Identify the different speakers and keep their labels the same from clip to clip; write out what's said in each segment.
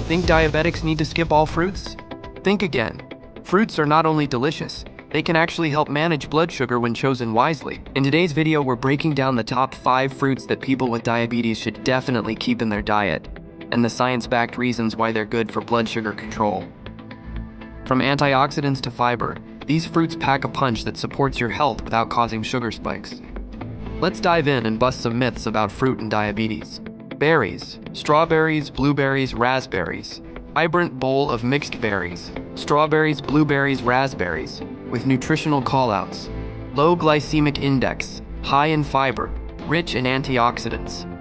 Speaker 1: Think diabetics need to skip all fruits? Think again. Fruits are not only delicious, they can actually help manage blood sugar when chosen wisely. In today's video, we're breaking down the top 5 fruits that people with diabetes should definitely keep in their diet, and the science-backed reasons why they're good for blood sugar control. From antioxidants to fiber, these fruits pack a punch that supports your health without causing sugar spikes. Let's dive in and bust some myths about fruit and diabetes. Berries: strawberries, blueberries, raspberries. Vibrant bowl of mixed berries: strawberries, blueberries, raspberries, with nutritional callouts. Low glycemic index, high in fiber, rich in antioxidants.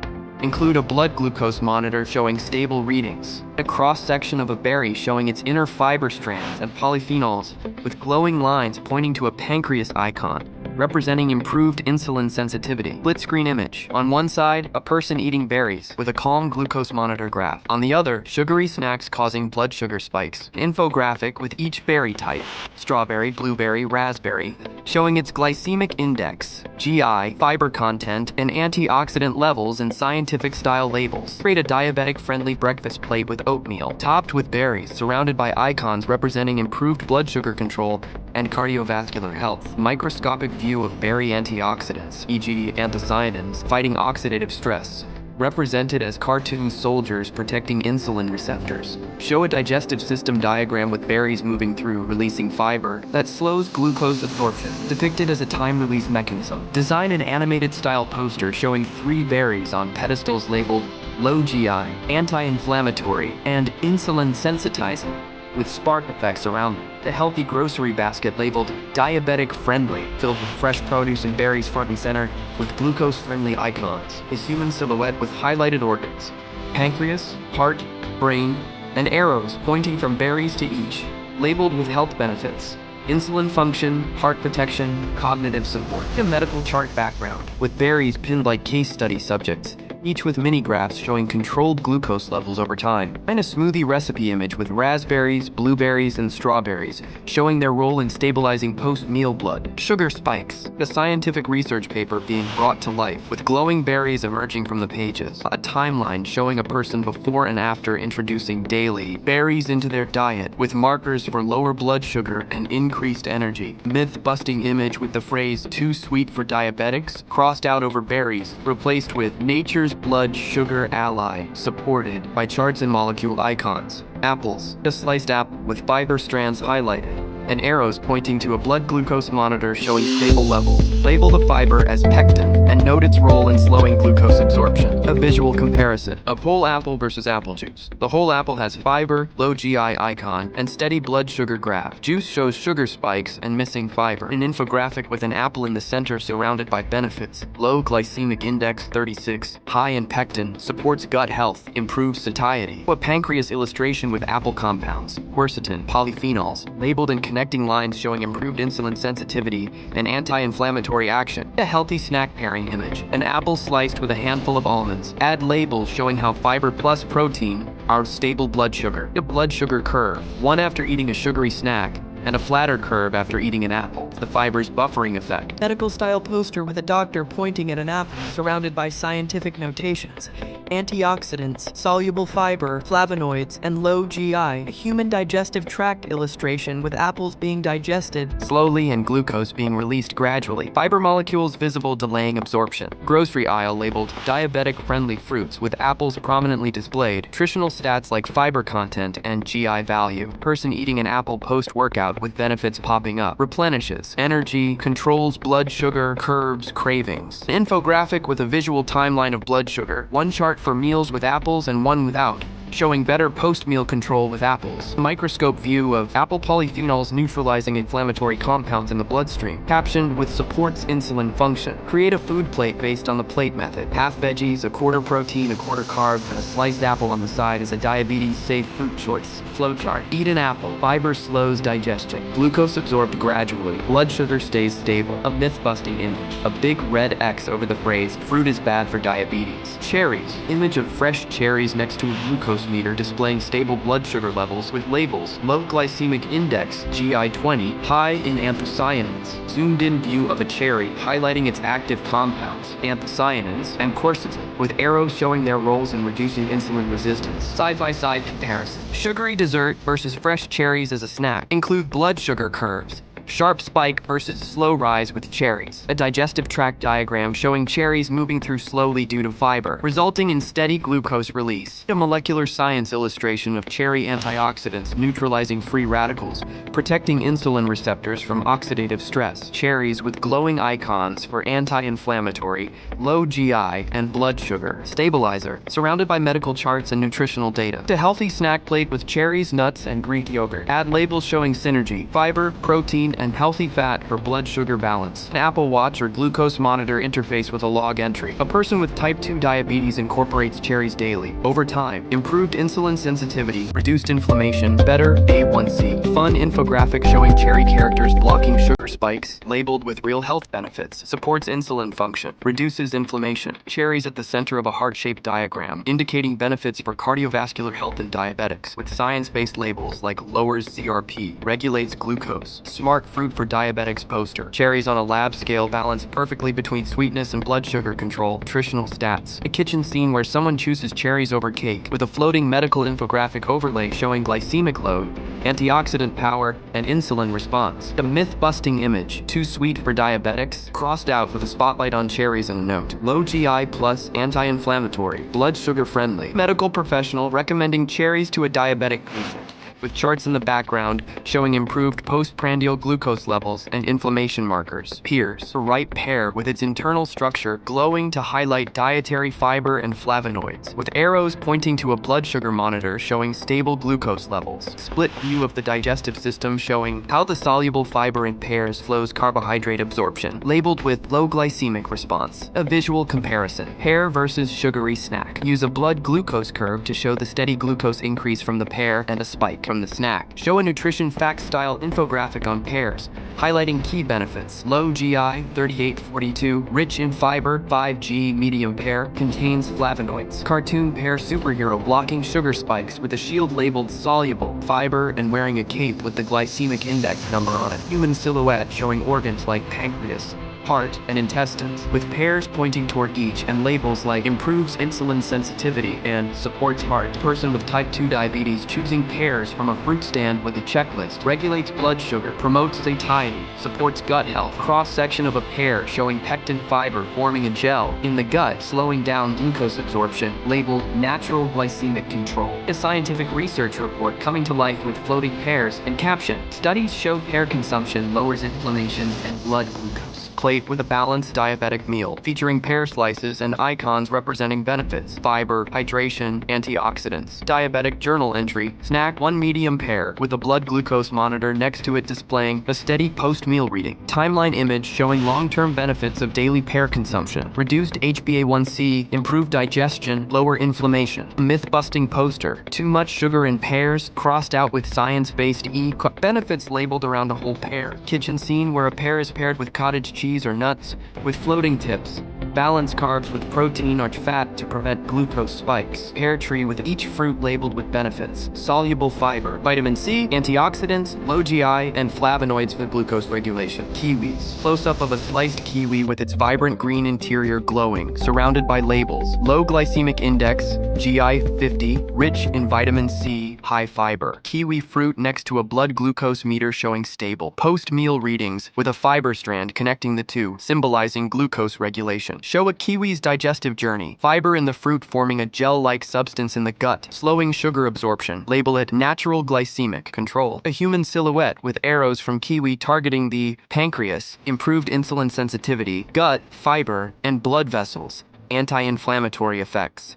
Speaker 1: Include a blood glucose monitor showing stable readings, a cross-section of a berry showing its inner fiber strands and polyphenols, with glowing lines pointing to a pancreas icon, representing improved insulin sensitivity. Split screen image. On one side, a person eating berries with a calm glucose monitor graph. On the other, sugary snacks causing blood sugar spikes. An infographic with each berry type, strawberry, blueberry, raspberry, showing its glycemic index, GI, fiber content, and antioxidant levels in scientific-style labels. Create a diabetic-friendly breakfast plate with oatmeal, topped with berries, surrounded by icons representing improved blood sugar control and cardiovascular health. Microscopic view of berry antioxidants, e.g. anthocyanins, fighting oxidative stress, represented as cartoon soldiers protecting insulin receptors. Show a digestive system diagram with berries moving through, releasing fiber that slows glucose absorption, depicted as a time-release mechanism. Design an animated style poster showing 3 berries on pedestals labeled low GI, anti-inflammatory, and insulin sensitizing, with spark effects around them. The healthy grocery basket labeled diabetic friendly, filled with fresh produce and berries front and center, with glucose friendly icons. A human silhouette with highlighted organs, pancreas, heart, brain, and arrows pointing from berries to each, labeled with health benefits: insulin function, heart protection, cognitive support. A medical chart background, with berries pinned like case study subjects, each with mini graphs showing controlled glucose levels over time. And a smoothie recipe image with raspberries, blueberries, and strawberries, showing their role in stabilizing post-meal blood sugar spikes. A scientific research paper being brought to life, with glowing berries emerging from the pages. A timeline showing a person before and after introducing daily berries into their diet, with markers for lower blood sugar and increased energy. Myth-busting image with the phrase "too sweet for diabetics" crossed out over berries, replaced with "nature's blood sugar ally," supported by charts and molecule icons. Apples: a sliced apple with fiber strands highlighted, and arrows pointing to a blood glucose monitor showing stable levels. Label the fiber as pectin and note its role in slowing glucose absorption. A visual comparison of whole apple versus apple juice. The whole apple has fiber, low GI icon, and steady blood sugar graph. Juice shows sugar spikes and missing fiber. An infographic with an apple in the center surrounded by benefits: low glycemic index 36, high in pectin, supports gut health, improves satiety. A pancreas illustration with apple compounds, quercetin, polyphenols, labeled in connecting lines showing improved insulin sensitivity and anti-inflammatory action. A healthy snack pairing image, an apple sliced with a handful of almonds. Add labels showing how fiber plus protein are stable blood sugar. A blood sugar curve, one after eating a sugary snack, and a flatter curve after eating an apple. The fiber's buffering effect. Medical style poster with a doctor pointing at an apple, surrounded by scientific notations: antioxidants, soluble fiber, flavonoids, and low GI. A human digestive tract illustration with apples being digested slowly and glucose being released gradually. Fiber molecules visible delaying absorption. Grocery aisle labeled diabetic friendly fruits with apples prominently displayed. Nutritional stats like fiber content and GI value. Person eating an apple post-workout with benefits popping up. Replenishes energy, controls blood sugar, curbs cravings. An infographic with a visual timeline of blood sugar. One chart for meals with apples and one without, showing better post-meal control with apples. Microscope view of apple polyphenols neutralizing inflammatory compounds in the bloodstream. Captioned with supports insulin function. Create a food plate based on the plate method. Half veggies, a quarter protein, a quarter carbs, and a sliced apple on the side is a diabetes-safe food choice. Flowchart: eat an apple. Fiber slows digestion. Glucose absorbed gradually. Blood sugar stays stable. A myth-busting image. A big red X over the phrase "fruit is bad for diabetes." Cherries. Image of fresh cherries next to a glucose glucose meter displaying stable blood sugar levels with labels low glycemic index GI20, high in anthocyanins, zoomed-in view of a cherry highlighting its active compounds, anthocyanins, and quercetin, with arrows showing their roles in reducing insulin resistance. Side-by-side comparison. Sugary dessert versus fresh cherries as a snack include blood sugar curves. Sharp spike versus slow rise with cherries. A digestive tract diagram showing cherries moving through slowly due to fiber, resulting in steady glucose release. A molecular science illustration of cherry antioxidants neutralizing free radicals, protecting insulin receptors from oxidative stress. Cherries with glowing icons for anti-inflammatory, low GI, and blood sugar stabilizer, surrounded by medical charts and nutritional data. A healthy snack plate with cherries, nuts, and Greek yogurt. Add labels showing synergy, fiber, protein, and healthy fat for blood sugar balance. An Apple Watch or glucose monitor interface with a log entry. A person with type 2 diabetes incorporates cherries daily. Over time, improved insulin sensitivity, reduced inflammation, better A1C. Fun infographic showing cherry characters blocking sugar spikes, labeled with real health benefits. Supports insulin function, reduces inflammation. Cherries at the center of a heart-shaped diagram, indicating benefits for cardiovascular health and diabetics, with science-based labels like lowers CRP, regulates glucose. Smart fruit for diabetics poster. Cherries on a lab scale balance perfectly between sweetness and blood sugar control. Nutritional stats. A kitchen scene where someone chooses cherries over cake, with a floating medical infographic overlay showing glycemic load, antioxidant power, and insulin response. The myth-busting image, too sweet for diabetics, crossed out with a spotlight on cherries and a note. Low GI plus anti-inflammatory, blood sugar friendly. Medical professional recommending cherries to a diabetic patient, with charts in the background showing improved postprandial glucose levels and inflammation markers. Pears, a ripe pear with its internal structure glowing to highlight dietary fiber and flavonoids, with arrows pointing to a blood sugar monitor showing stable glucose levels. Split view of the digestive system showing how the soluble fiber in pears flows carbohydrate absorption, labeled with low glycemic response. A visual comparison. Pear versus sugary snack. Use a blood glucose curve to show the steady glucose increase from the pear and a spike from the snack. Show a nutrition fact style infographic on pears, highlighting key benefits. Low GI, 3842, rich in fiber, 5G, medium pear, contains flavonoids. Cartoon pear superhero blocking sugar spikes with a shield labeled soluble, fiber, and wearing a cape with the glycemic index number on it. Human silhouette showing organs like pancreas, heart, and intestines, with pears pointing toward each and labels like improves insulin sensitivity and supports heart. Person with type 2 diabetes choosing pears from a fruit stand with a checklist, regulates blood sugar, promotes satiety, supports gut health. Cross-section of a pear showing pectin fiber forming a gel in the gut, slowing down glucose absorption, labeled natural glycemic control. A scientific research report coming to life with floating pears and caption, studies show pear consumption lowers inflammation and blood glucose. Plate with a balanced diabetic meal, featuring pear slices and icons representing benefits, fiber, hydration, antioxidants. Diabetic journal entry, snack 1 medium pear, with a blood glucose monitor next to it displaying a steady post-meal reading. Timeline image showing long-term benefits of daily pear consumption, reduced HbA1c, improved digestion, lower inflammation. Myth-busting poster, too much sugar in pears, crossed out with science-based benefits labeled around a whole pear. Kitchen scene where a pear is paired with cottage cheese or nuts, with floating tips. Balance carbs with protein or fat to prevent glucose spikes. Pear tree with each fruit labeled with benefits. Soluble fiber, vitamin C, antioxidants, low GI, and flavonoids for glucose regulation. Kiwis. Close-up of a sliced kiwi with its vibrant green interior glowing, surrounded by labels. Low glycemic index, GI 50, rich in vitamin C, high fiber. Kiwi fruit next to a blood glucose meter showing stable post-meal readings with a fiber strand connecting the two, symbolizing glucose regulation. Show a kiwi's digestive journey. Fiber in the fruit forming a gel-like substance in the gut, slowing sugar absorption. Label it natural glycemic control. A human silhouette with arrows from kiwi targeting the pancreas, improved insulin sensitivity, gut, fiber, and blood vessels. Anti-inflammatory effects.